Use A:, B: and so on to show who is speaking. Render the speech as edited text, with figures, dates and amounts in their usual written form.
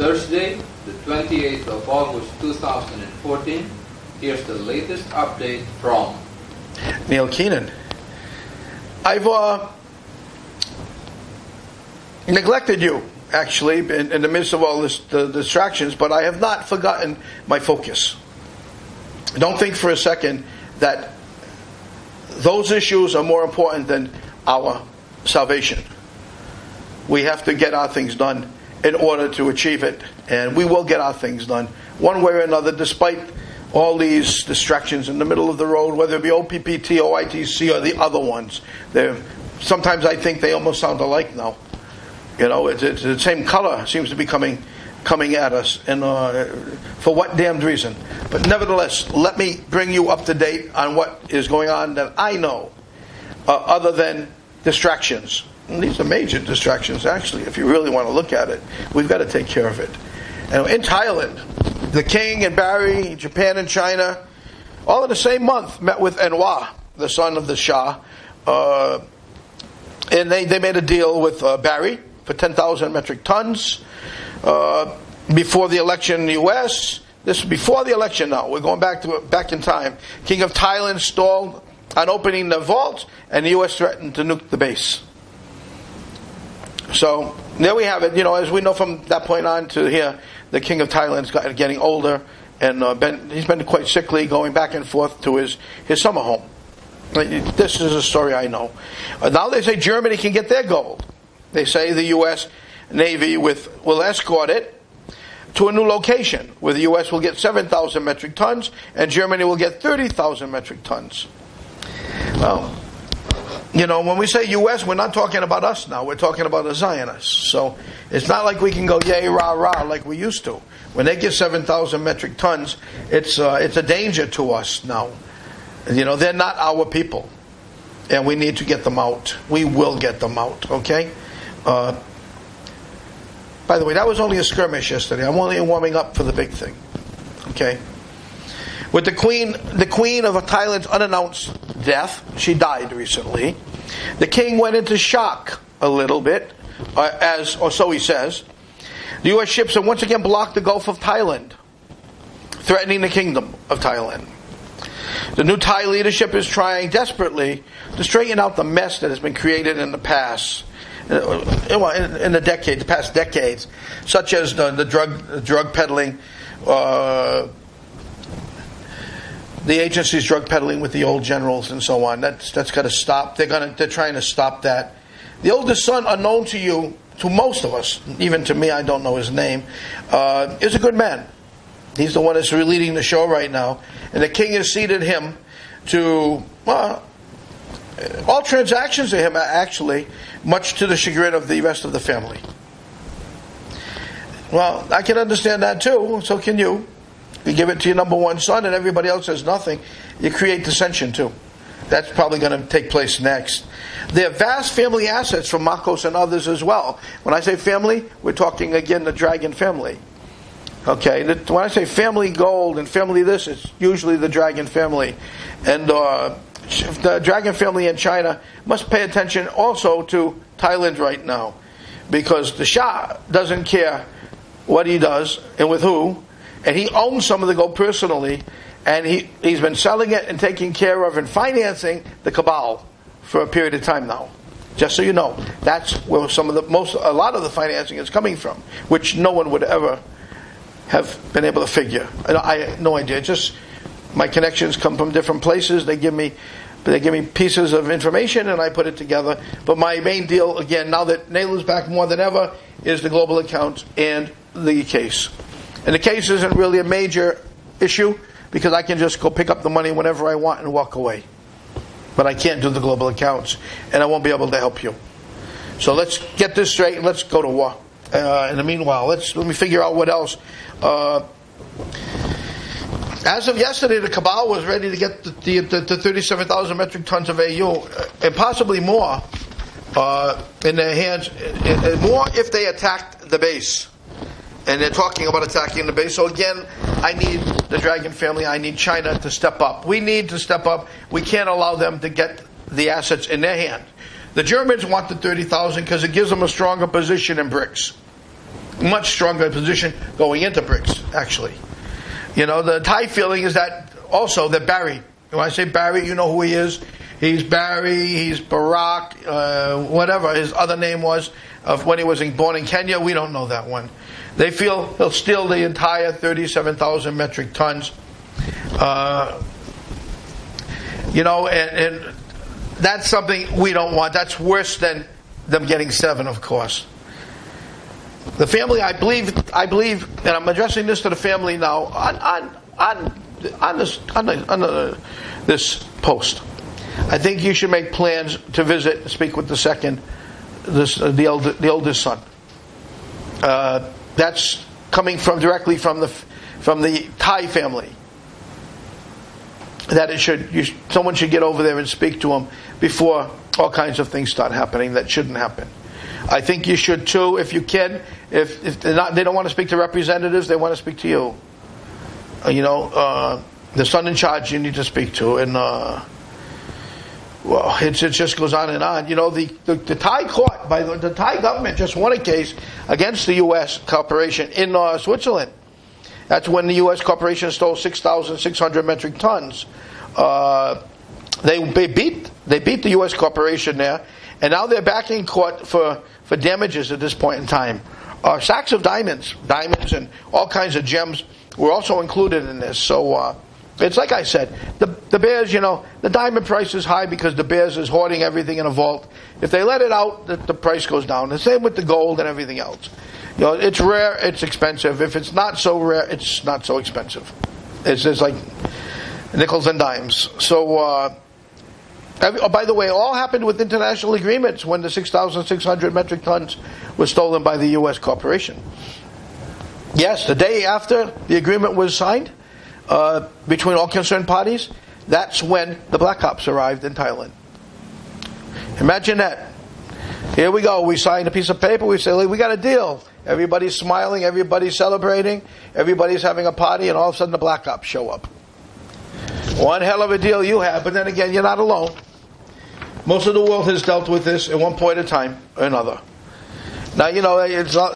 A: Thursday, the 28th of August 2014. Here's the latest update from
B: Neil Keenan. I've neglected you, actually, in the midst of all the distractions, but I have not forgotten my focus. Don't think for a second that those issues are more important than our salvation. We have to get our things done in order to achieve it, and we will get our things done one way or another, despite all these distractions in the middle of the road, whether it be OPPT, OITC, or the other ones. Sometimes I think they almost sound alike now. You know, it's the same color seems to be coming at us, and for what damned reason? But nevertheless, let me bring you up to date on what is going on that I know, other than distractions. And these are major distractions, actually, if you really want to look at it. We've got to take care of it. And in Thailand, the king and Barry, Japan and China, all in the same month, met with Anwar, the son of the Shah, and they made a deal with Barry for 10,000 metric tons. Before the election in the U.S., this is before the election now, we're going back in time. King of Thailand stalled on opening the vault, and the U.S. threatened to nuke the base. So there we have it. You know, as we know from that point on to here, the King of Thailand's getting older, and he's been quite sickly, going back and forth to his summer home. This is a story I know. Now they say Germany can get their gold. They say the U.S. Navy will escort it to a new location where the U.S. will get 7,000 metric tons and Germany will get 30,000 metric tons. Well, you know, when we say U.S., we're not talking about us now. We're talking about the Zionists. So it's not like we can go yay, rah, rah like we used to. When they get 7,000 metric tons, it's a danger to us now. You know, they're not our people. And we need to get them out. We will get them out, okay? By the way, that was only a skirmish yesterday. I'm only warming up for the big thing. Okay? With the queen of Thailand's unannounced death, she died recently. The king went into shock a little bit, or so he says. The U.S. ships have once again blocked the Gulf of Thailand, threatening the kingdom of Thailand. The new Thai leadership is trying desperately to straighten out the mess that has been created in the past. In the past decades, such as the drug peddling, the agency's drug peddling with the old generals and so on. That's got to stop. They're trying to stop that. The oldest son, unknown to you, to most of us, even to me, I don't know his name, is a good man. He's the one that's leading the show right now, and the king has ceded him to. All transactions to him, actually, much to the chagrin of the rest of the family. Well, I can understand that too. So can you. You give it to your number one son and everybody else has nothing. You create dissension too. That's probably going to take place next. There are vast family assets from Marcos and others as well. When I say family, we're talking again the Dragon family. Okay, when I say family gold and family this, it's usually the Dragon family. And the Dragon family in China must pay attention also to Thailand right now, because the Shah doesn't care what he does and with who, and he owns some of the gold personally, and he's been selling it and taking care of and financing the cabal for a period of time now. Just so you know, that's where a lot of the financing is coming from, which no one would ever have been able to figure. I have no idea. Just my connections come from different places. They give me pieces of information and I put it together. But my main deal, again, now that Nailu's back more than ever, is the global account and the case. And the case isn't really a major issue because I can just go pick up the money whenever I want and walk away. But I can't do the global accounts and I won't be able to help you. So let's get this straight and let's go to war. In the meanwhile, let me figure out what else. As of yesterday, the cabal was ready to get the 37,000 metric tons of AU, and possibly more, in their hands. More if they attacked the base. And they're talking about attacking the base. So again, I need the Dragon family, I need China to step up. We need to step up. We can't allow them to get the assets in their hand. The Germans want the 30,000 because it gives them a stronger position in BRICS. much stronger position going into BRICS, actually. The Thai feeling is that also that Barry, when I say Barry, you know who he is. He's Barry, he's Barack, whatever his other name was, of when he was born in Kenya. We don't know that one. They feel he'll steal the entire 37,000 metric tons. And that's something we don't want. That's worse than them getting 7, of course. The family, I believe, and I'm addressing this to the family now on this post. I think you should make plans to visit and speak with the oldest son. That's coming directly from the Thai family. That someone should get over there and speak to him before all kinds of things start happening that shouldn't happen. I think you should too, if you can. If they don't want to speak to representatives, they want to speak to you. The son in charge you need to speak to, and it just goes on and on. The Thai court, the Thai government just won a case against the U.S. corporation in Switzerland. That's when the U.S. corporation stole 6,600 metric tons. They beat the U.S. corporation there, and now they're back in court for damages at this point in time. Sacks of diamonds, and all kinds of gems were also included in this. So it's like I said, the bears. The diamond price is high because the bears is hoarding everything in a vault. If they let it out, the price goes down. The same with the gold and everything else. It's rare, it's expensive. If it's not so rare, it's not so expensive. It's just like nickels and dimes. So, by the way, all happened with international agreements when the 6,600 metric tons was stolen by the U.S. corporation. Yes, the day after the agreement was signed between all concerned parties, that's when the Black Ops arrived in Thailand. Imagine that. Here we go. We signed a piece of paper. We say, we got a deal. Everybody's smiling. Everybody's celebrating. Everybody's having a party. And all of a sudden the Black Ops show up. One hell of a deal you have. But then again, you're not alone. Most of the world has dealt with this at one point in time or another. Now, it's not...